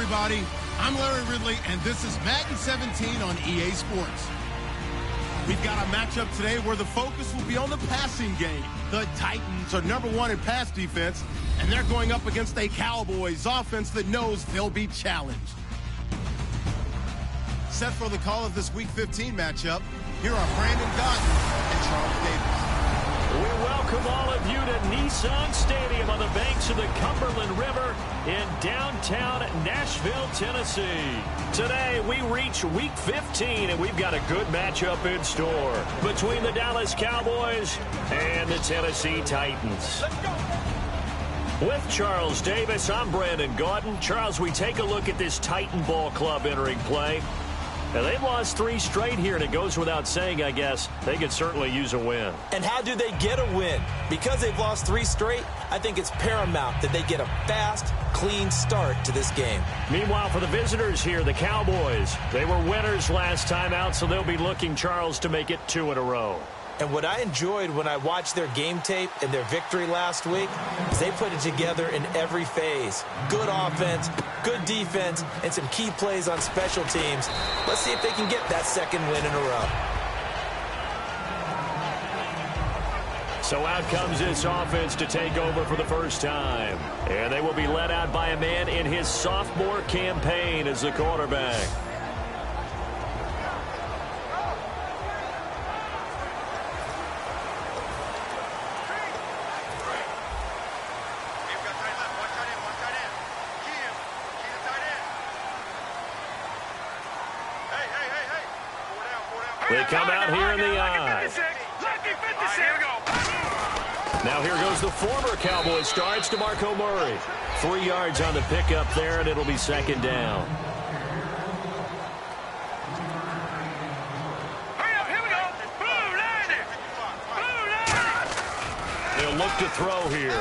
everybody. I'm Larry Ridley, and this is Madden 17 on EA Sports. We've got a matchup today where the focus will be on the passing game. The Titans are #1 in pass defense, and they're going up against a Cowboys offense that knows they'll be challenged. Set for the call of this Week 15 matchup, here are Brandon Godden and Charles Davis. We welcome all of you to Nissan Stadium on the banks of the Cumberland River in downtown Nashville, Tennessee. Today, we reach Week 15, and we've got a good matchup in store between the Dallas Cowboys and the Tennessee Titans. Let's go. With Charles Davis, I'm Brandon Gaudin. Charles, we take a look at this Titan Ball Club entering play. Now, they've lost 3 straight here, and it goes without saying, I guess, they could certainly use a win. And how do they get a win? Because they've lost 3 straight, I think it's paramount that they get a fast, clean start to this game. Meanwhile, for the visitors here, the Cowboys, they were winners last time out, so they'll be looking, Charles, to make it 2 in a row. And what I enjoyed when I watched their game tape and their victory last week is they put it together in every phase. Good offense, good defense, and some key plays on special teams. Let's see if they can get that 2nd win in a row. So out comes this offense to take over for the first time. And they will be led out by a man in his sophomore campaign as the quarterback. They come out here in the eye. Now here goes the former Cowboy star. It's DeMarco Murray. 3 yards on the pickup there, and it'll be 2nd down. They'll look to throw here.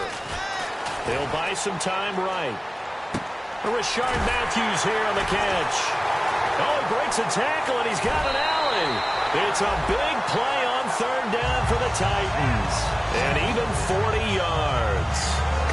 They'll buy some time right. Rashard Matthews here on the catch. Oh, he breaks a tackle, and he's got an alley. It's a big play on 3rd down for the Titans. And even 40 yards.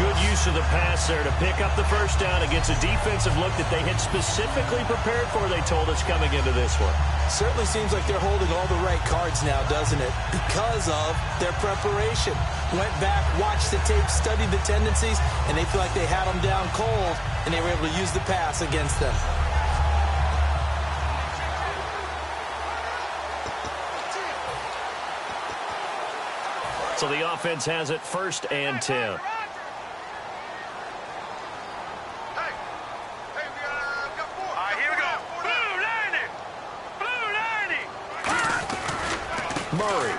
Good use of the pass there to pick up the 1st down against a defensive look that they had specifically prepared for, they told us, coming into this one. Certainly seems like they're holding all the right cards now, doesn't it? Because of their preparation. Went back, watched the tape, studied the tendencies, and they feel like they had them down cold, and they were able to use the pass against them. So the offense has it 1st and 10. Murray.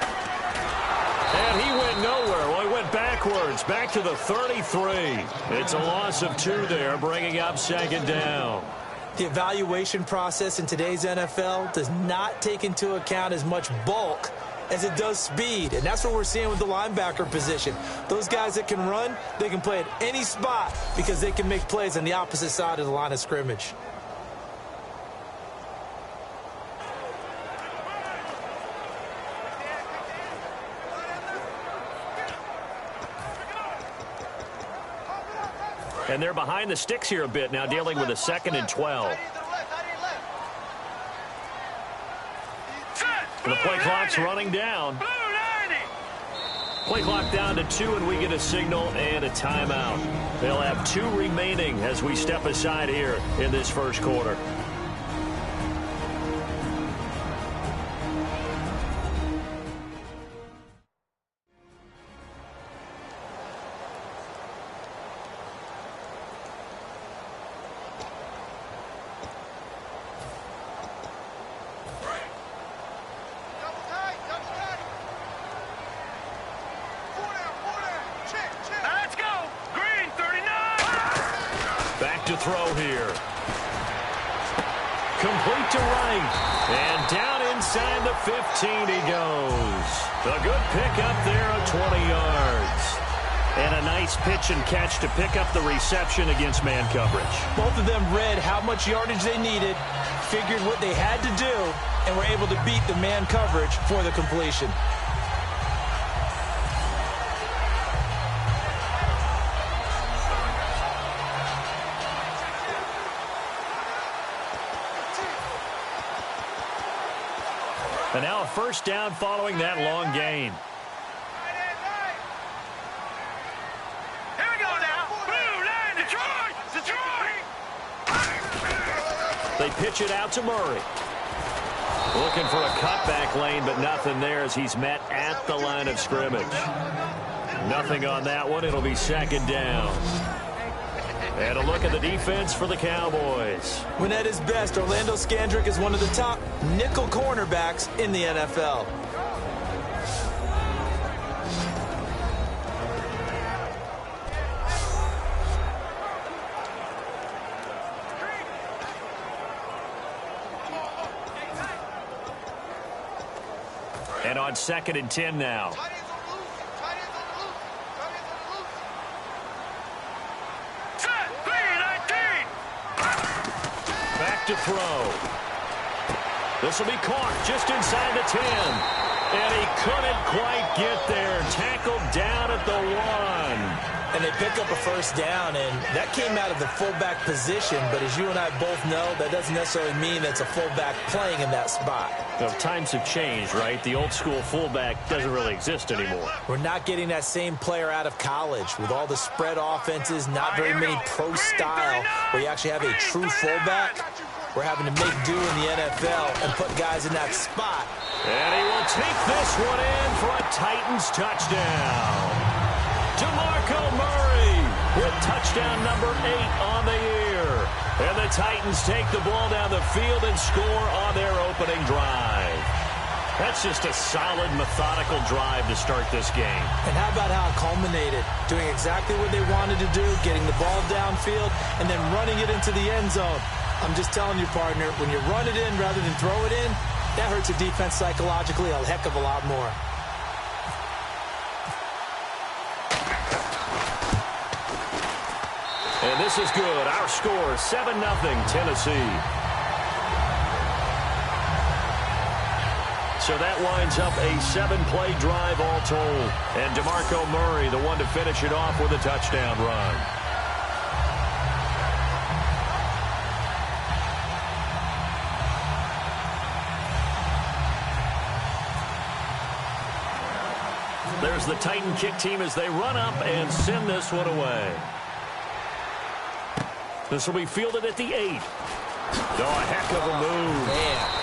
And he went nowhere. Well, he went backwards, back to the 33. It's a loss of 2 there, bringing up 2nd down. The evaluation process in today's NFL does not take into account as much bulk as it does speed, and that's what we're seeing with the linebacker position. Those guys that can run, they can play at any spot because they can make plays on the opposite side of the line of scrimmage. And they're behind the sticks here a bit now, dealing with a 2nd and 12. The play clock's running down. Play clock down to 2, and we get a signal and a timeout. They'll have 2 remaining as we step aside here in this 1st quarter. To throw here. Complete to right. And down inside the 15 he goes. A good pickup there of 20 yards. And a nice pitch and catch to pick up the reception against man coverage. Both of them read how much yardage they needed, figured what they had to do, and were able to beat the man coverage for the completion. And now a first down following that long gain. Here we go now. Blue line, Detroit! Detroit! They pitch it out to Murray. Looking for a cutback lane, but nothing there as he's met at the line of scrimmage. Nothing on that one. It'll be second down. And a look at the defense for the Cowboys. When at his best, Orlando Scandrick is one of the top nickel cornerbacks in the NFL. And on 2nd and 10 now. Back to throw. This will be caught just inside the 10. And he couldn't quite get there. Tackled down at the 1. And they pick up a first down, and that came out of the fullback position. But as you and I both know, that doesn't necessarily mean that's a fullback playing in that spot. Well, times have changed, right? The old school fullback doesn't really exist anymore. We're not getting that same player out of college with all the spread offenses, not very many pro style, where you actually have a true fullback. We're having to make do in the NFL and put guys in that spot. And he will take this one in for a Titans touchdown. DeMarco Murray with touchdown number 8 on the year. And the Titans take the ball down the field and score on their opening drive. That's just a solid, methodical drive to start this game. And how about how it culminated? Doing exactly what they wanted to do, getting the ball downfield, and then running it into the end zone. I'm just telling you, partner, when you run it in rather than throw it in, that hurts a defense psychologically a heck of a lot more. And this is good. Our score, 7-0 Tennessee. So that winds up a 7-play drive all told. And DeMarco Murray, the one to finish it off with a touchdown run. There's the Titan kick team as they run up and send this one away. This will be fielded at the 8. Oh, a heck of a move. Man.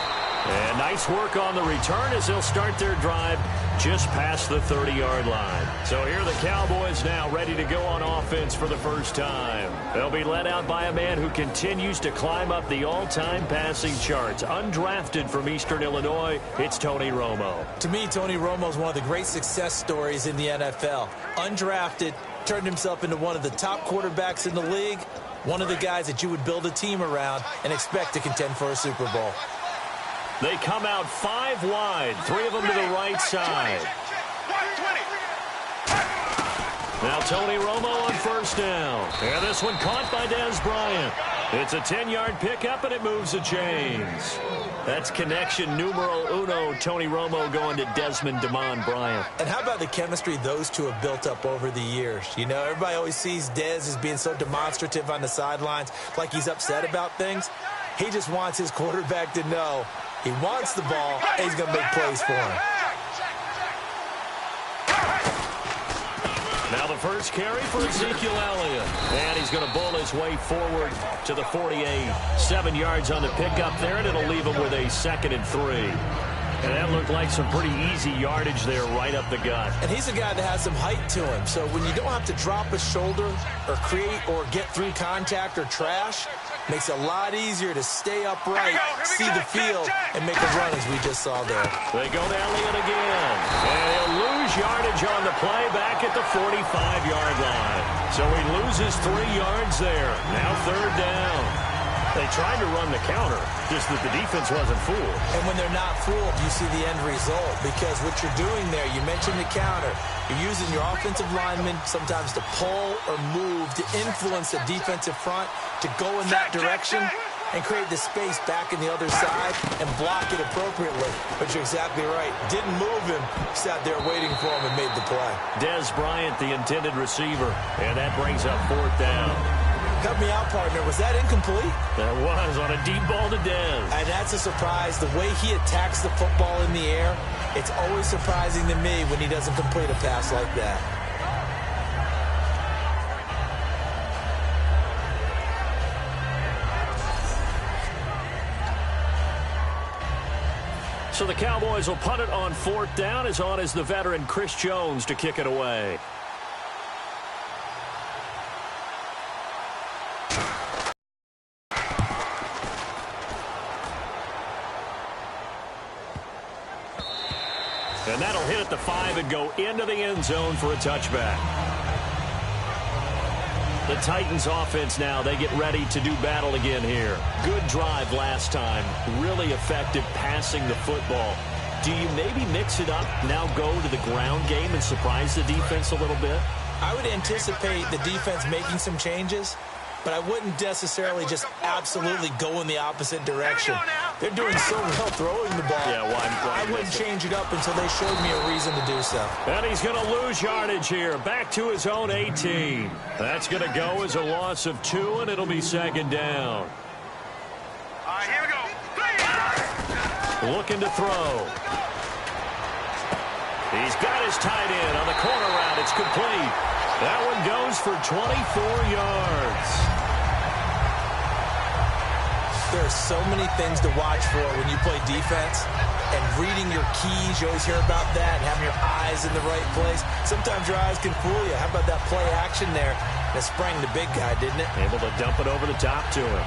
And nice work on the return as they'll start their drive just past the 30-yard line. So here are the Cowboys now ready to go on offense for the first time. They'll be led out by a man who continues to climb up the all-time passing charts. Undrafted from Eastern Illinois, it's Tony Romo. To me, Tony Romo is one of the great success stories in the NFL. Undrafted, turned himself into one of the top quarterbacks in the league, one of the guys that you would build a team around and expect to contend for a Super Bowl. They come out 5 wide, 3 of them to the right side. Now Tony Romo on first down. And this one caught by Dez Bryant. It's a 10-yard pickup, and it moves the chains. That's connection numero uno, Tony Romo going to Desmond DeMond Bryant. And how about the chemistry those two have built up over the years? You know, everybody always sees Dez as being so demonstrative on the sidelines, like he's upset about things. He just wants his quarterback to know he wants the ball, and he's going to make plays for him. Now the first carry for Ezekiel Elliott. And he's going to bowl his way forward to the 48. 7 yards on the pickup there, and it'll leave him with a 2nd and 3. And that looked like some pretty easy yardage there right up the gut. And he's a guy that has some height to him. So when you don't have to drop a shoulder or create or get through contact or trash, makes it a lot easier to stay upright, see the field, and make a run as we just saw there. They go to Elliott again. And he'll lose yardage on the play back at the 45-yard line. So he loses 3 yards there. Now 3rd down. They tried to run the counter, just that the defense wasn't fooled. And when they're not fooled, you see the end result. Because what you're doing there, you mentioned the counter. You're using your offensive linemen sometimes to pull or move, to influence the defensive front, to go in that direction and create the space back in the other side and block it appropriately. But you're exactly right. Didn't move him. Sat there waiting for him and made the play. Dez Bryant, the intended receiver. And that brings up 4th down. Help me out, partner. Was that incomplete? That was on a deep ball to Dez. And that's a surprise. The way he attacks the football in the air, it's always surprising to me when he doesn't complete a pass like that. So the Cowboys will punt it on 4th down. As on is the veteran Chris Jones to kick it away. And that'll hit at the 5 and go into the end zone for a touchback. The Titans offense now, they get ready to do battle again here. Good drive last time. Really effective passing the football. Do you maybe mix it up, now go to the ground game and surprise the defense a little bit? I would anticipate the defense making some changes, but I wouldn't necessarily just absolutely go in the opposite direction. They're doing so well throwing the ball. Yeah, why I wouldn't change it up until they showed me a reason to do so. And he's going to lose yardage here. Back to his own 18. That's going to go as a loss of 2, and it'll be 2nd down. All right, here we go. Looking to throw. He's got his tight end on the corner route. It's complete. That one goes for 24 yards. There are so many things to watch for when you play defense, and reading your keys, you always hear about that, and having your eyes in the right place. Sometimes your eyes can fool you. How about that play action there? That sprang the big guy, didn't it? Able to dump it over the top to him.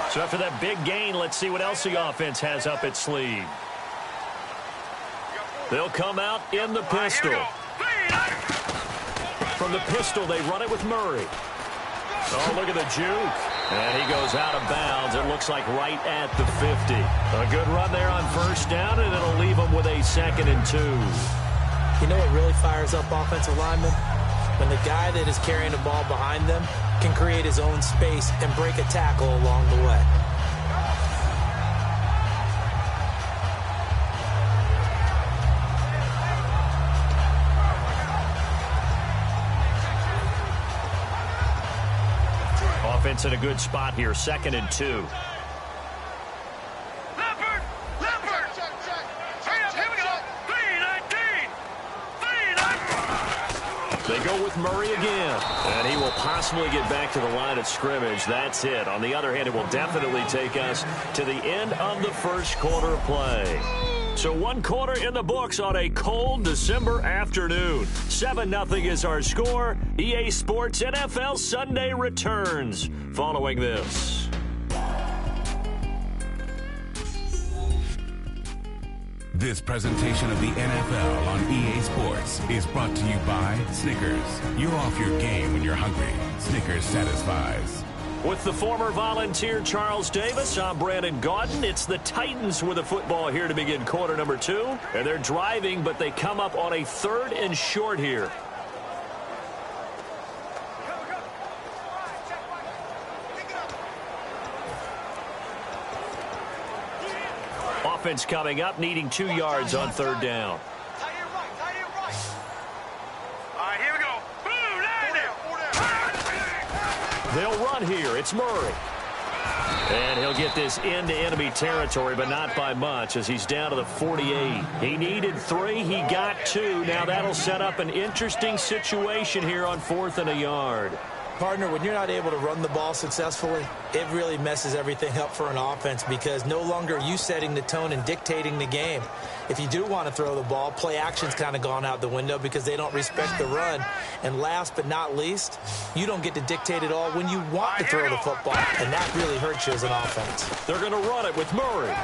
So after that big gain, let's see what else the offense has up its sleeve. They'll come out in the pistol. From the pistol, they run it with Murray. Oh, look at the juke. And he goes out of bounds. It looks like right at the 50. A good run there on 1st down, and it'll leave them with a 2nd and 2. You know what really fires up offensive linemen? When the guy that is carrying the ball behind them can create his own space and break a tackle along the way. Offense in a good spot here, 2nd and 2. They go with Murray again, and he will possibly get back to the line of scrimmage. That's it. On the other hand, it will definitely take us to the end of the 1st quarter of play. So 1 quarter in the books on a cold December afternoon. 7-0 is our score. EA Sports NFL Sunday returns following this. This presentation of the NFL on EA Sports is brought to you by Snickers. You're off your game when you're hungry. Snickers satisfies. With the former Volunteer Charles Davis, I'm Brandon Gaudin. It's the Titans with the football here to begin quarter number 2. And they're driving, but they come up on a 3rd and short here. Offense coming up, needing 2 yards on 3rd down. All right, here we go. Boom, They'll run here. It's Murray. And he'll get this into enemy territory, but not by much as he's down to the 48. He needed 3. He got 2. Now that'll set up an interesting situation here on 4th and a yard. Partner, when you're not able to run the ball successfully, it really messes everything up for an offense because no longer are you setting the tone and dictating the game. If you do want to throw the ball, play action's kind of gone out the window because they don't respect the run. And last but not least, you don't get to dictate it all when you want to throw the football, and that really hurts you as an offense. They're going to run it with Murray.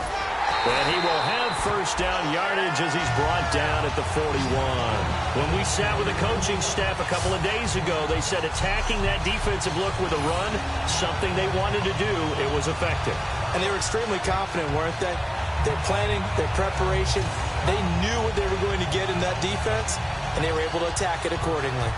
And he will have 1st down yardage as he's brought down at the 41. When we sat with the coaching staff a couple of days ago, they said attacking that defensive look with a run, something they wanted to do, it was effective. And they were extremely confident, weren't they? Their planning, their preparation, they knew what they were going to get in that defense, and they were able to attack it accordingly.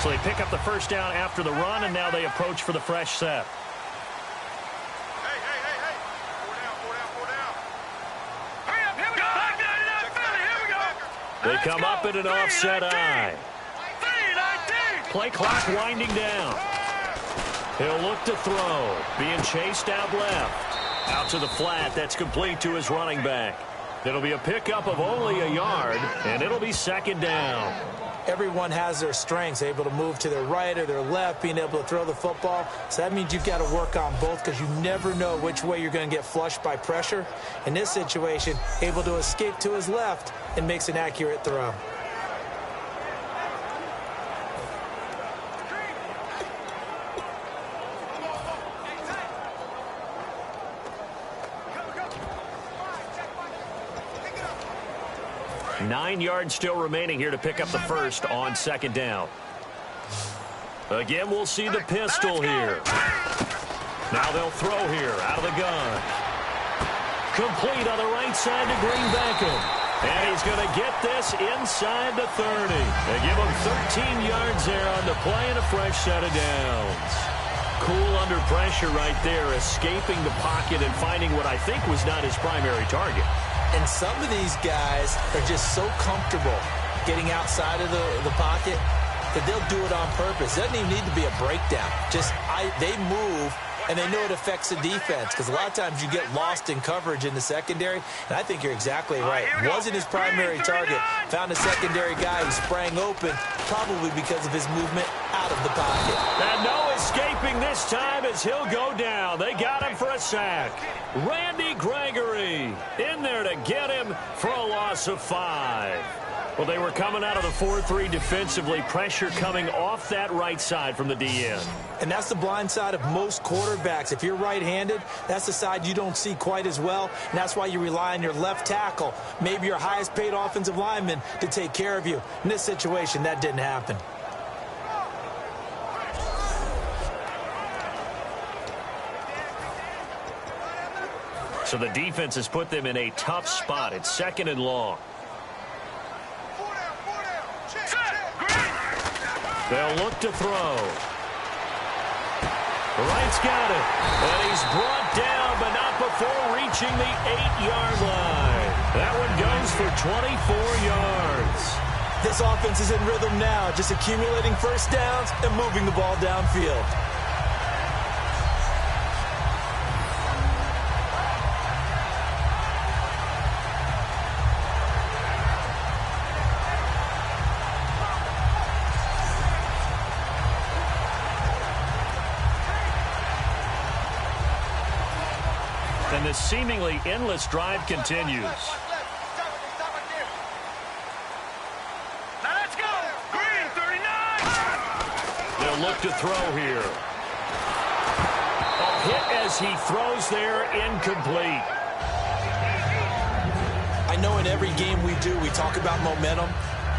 So they pick up the first down after the run, and now they approach for the fresh set. Hey. 4 down. Hurry up, here we go. Back down to that Philly, here we go. They come up in an offset eye. 3-19. Play clock winding down. He'll look to throw. Being chased out left. Out to the flat. That's complete to his running back. It'll be a pickup of only a yard, and it'll be second down. Everyone has their strengths, able to move to their right or their left, being able to throw the football. So that means you've got to work on both because you never know which way you're going to get flushed by pressure. In this situation, able to escape to his left and makes an accurate throw. Nine yards still remaining here to pick up the first on second down. Again, we'll see the pistol here. Now they'll throw here out of the gun. Complete on the right side to Green Beckham. And he's going to get this inside the 30. They give him 13 yards there on the play and a fresh set of downs. Cool under pressure right there, escaping the pocket and finding what I think was not his primary target. And some of these guys are just so comfortable getting outside of the pocket that they'll do it on purpose. It doesn't even need to be a breakdown. They move, and they know it affects the defense because a lot of times you get lost in coverage in the secondary, and I think you're exactly right. Wasn't his primary target. Found a secondary guy who sprang open, probably because of his movement out of the pocket. And no escaping this time as he'll go down. They got him for a sack. Randy Gregory in there to get him for a loss of 5. Well, they were coming out of the 4-3 defensively. Pressure coming off that right side from the DN. And that's the blind side of most quarterbacks. If you're right-handed, that's the side you don't see quite as well. And that's why you rely on your left tackle, maybe your highest-paid offensive lineman, to take care of you. In this situation, that didn't happen. So the defense has put them in a tough spot. It's second and long. They'll look to throw. Wright's got it. And he's brought down, but not before reaching the 8-yard line. That one goes for 24 yards. This offense is in rhythm now, just accumulating first downs and moving the ball downfield. And this seemingly endless drive continues. Now let's go. Green, 39. They'll look to throw here. A hit as he throws there, incomplete. I know in every game we do, we talk about momentum.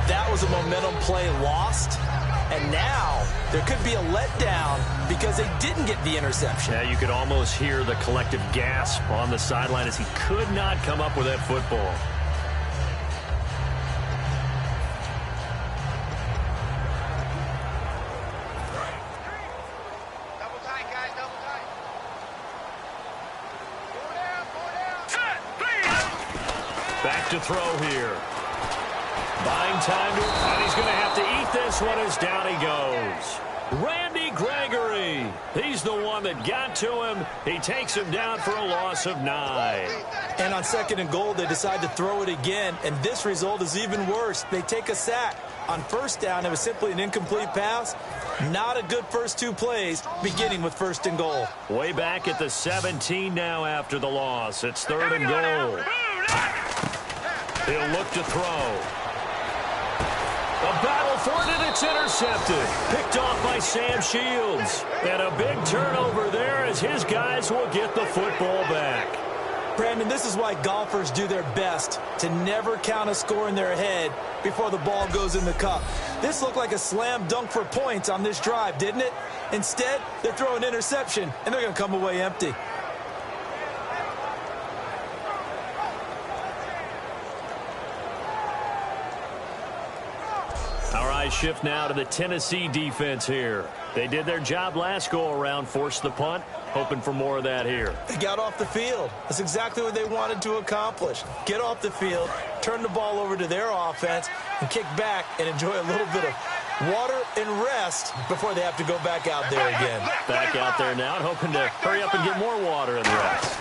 That was a momentum play lost. And now there could be a letdown because they didn't get the interception. Yeah, you could almost hear the collective gasp on the sideline as he could not come up with that football. Double tight, guys, double tight. 4 down. Set, please. Back to throw here. Buying time, and he's going to have to eat this one as down he goes. Randy Gregory, he's the one that got to him. He takes him down for a loss of 9. And on second and goal, they decide to throw it again, and this result is even worse. They take a sack. On first down, it was simply an incomplete pass. Not a good first 2 plays, beginning with first and goal. Way back at the 17 now after the loss. It's third and goal. He'll look to throw. A battle for it, and it's intercepted. Picked off by Sam Shields. And a big turnover there as his guys will get the football back. Brandon, this is why golfers do their best to never count a score in their head before the ball goes in the cup. This looked like a slam dunk for points on this drive, didn't it? Instead, they throw an interception, and they're going to come away empty. I shift now to the Tennessee defense here. They did their job last go-around, forced the punt, hoping for more of that here. They got off the field. That's exactly what they wanted to accomplish. Get off the field, turn the ball over to their offense, and kick back and enjoy a little bit of water and rest before they have to go back out there again. Back out there now and hoping to hurry up and get more water and rest.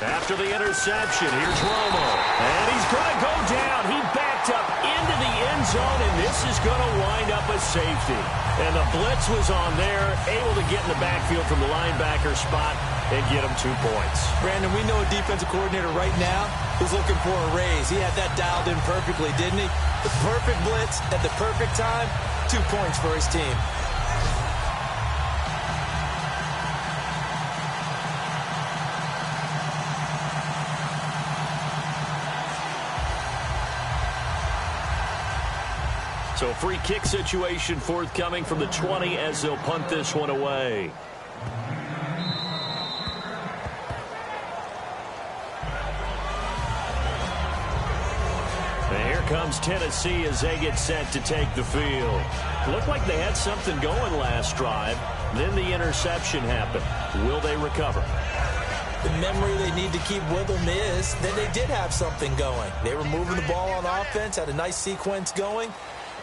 After the interception, here's Romo. And he's going to go down. He backed up into the end zone, and this is going to wind up a safety. And the blitz was on there, able to get in the backfield from the linebacker spot and get him 2 points. Brandon, we know a defensive coordinator right now who's looking for a raise. He had that dialed in perfectly, didn't he? The perfect blitz at the perfect time, 2 points for his team. So free kick situation forthcoming from the 20 as they'll punt this one away. And here comes Tennessee as they get set to take the field. Looked like they had something going last drive. Then the interception happened. Will they recover? The memory they need to keep with them is that they did have something going. They were moving the ball on offense, had a nice sequence going.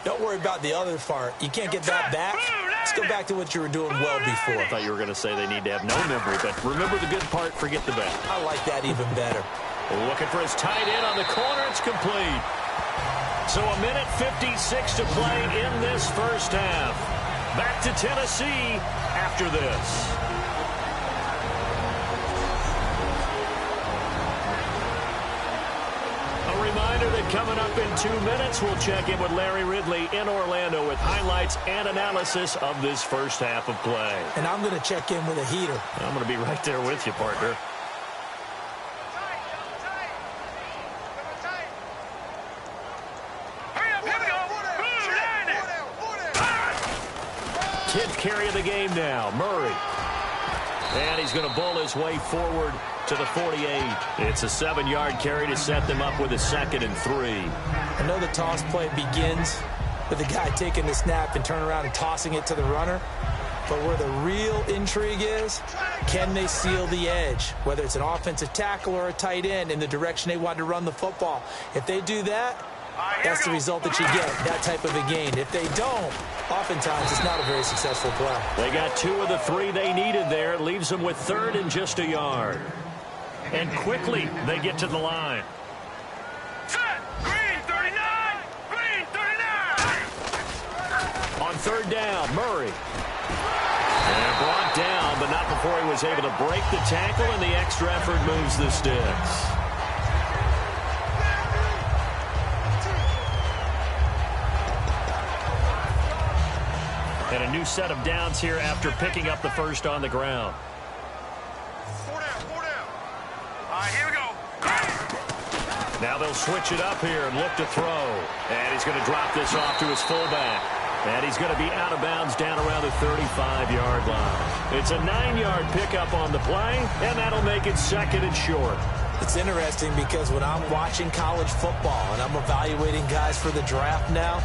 Don't worry about the other part. You can't get that back. Let's go back to what you were doing well before. I thought you were going to say they need to have no memory, but remember the good part, forget the bad. I like that even better. Looking for his tight end on the corner. It's complete. So a minute 56 to play in this first half. Back to Tennessee after this. Reminder that coming up in 2 minutes, we'll check in with Larry Ridley in Orlando with highlights and analysis of this first half of play. And I'm going to check in with a heater. I'm going to be right there with you, partner. Tenth carry of the game now, Murray. And he's going to bowl his way forward to the 48. It's a 7-yard carry to set them up with a 2nd and 3. I know the toss play begins with the guy taking the snap and turn around and tossing it to the runner. But where the real intrigue is, can they seal the edge? Whether it's an offensive tackle or a tight end in the direction they want to run the football. If they do that, that's the result that you get, that type of a gain. If they don't, oftentimes it's not a very successful play. They got 2 of the 3 they needed there. It leaves them with 3rd and just a yard. And quickly, they get to the line. Green 39! Green 39! On 3rd down, Murray. And brought down, but not before he was able to break the tackle, and the extra effort moves the sticks. And a new set of downs here after picking up the first on the ground. 4 down, 4 down. All right, here we go. Now they'll switch it up here and look to throw. And he's going to drop this off to his fullback. And he's going to be out of bounds down around the 35-yard line. It's a 9-yard pickup on the play, and that'll make it 2nd and short. It's interesting because when I'm watching college football and I'm evaluating guys for the draft now,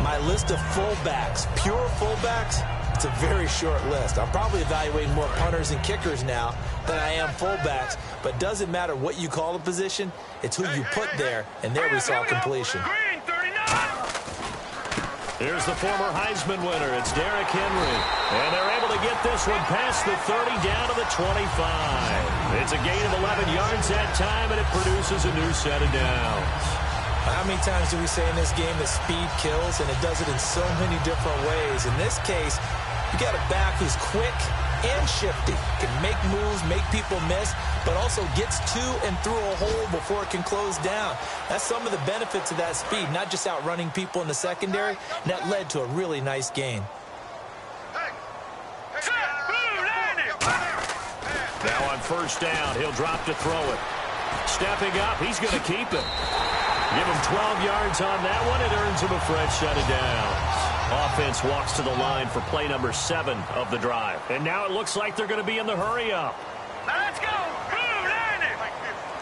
my list of fullbacks, pure fullbacks, it's a very short list. I'm probably evaluating more punters and kickers now than I am fullbacks, but doesn't matter what you call the position, it's who you put there, and there we saw completion. Green 39! Here's the former Heisman winner. It's Derrick Henry. And they're able to get this one past the 30 down to the 25. It's a gain of 11 yards that time, and it produces a new set of downs. How many times do we say in this game that speed kills, and it does it in so many different ways? In this case, you got a back who's quick and shifty, can make moves, make people miss, but also gets to and through a hole before it can close down. That's some of the benefits of that speed, not just outrunning people in the secondary, and that led to a really nice gain. Now on 1st down, he'll drop to throw it. Stepping up, he's going to keep it. Give him 12 yards on that one. It earns him a fresh set of downs. Offense walks to the line for play number 7 of the drive. And now it looks like they're going to be in the hurry-up. Now let's go. Blue, 90.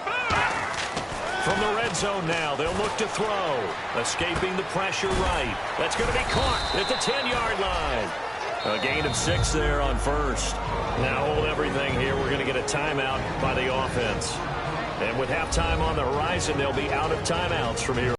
Blue. From the red zone now, they'll look to throw. Escaping the pressure right. That's going to be caught at the 10-yard line. A gain of 6 there on first. Now hold everything here. We're going to get a timeout by the offense. And with halftime on the horizon, they'll be out of timeouts from here.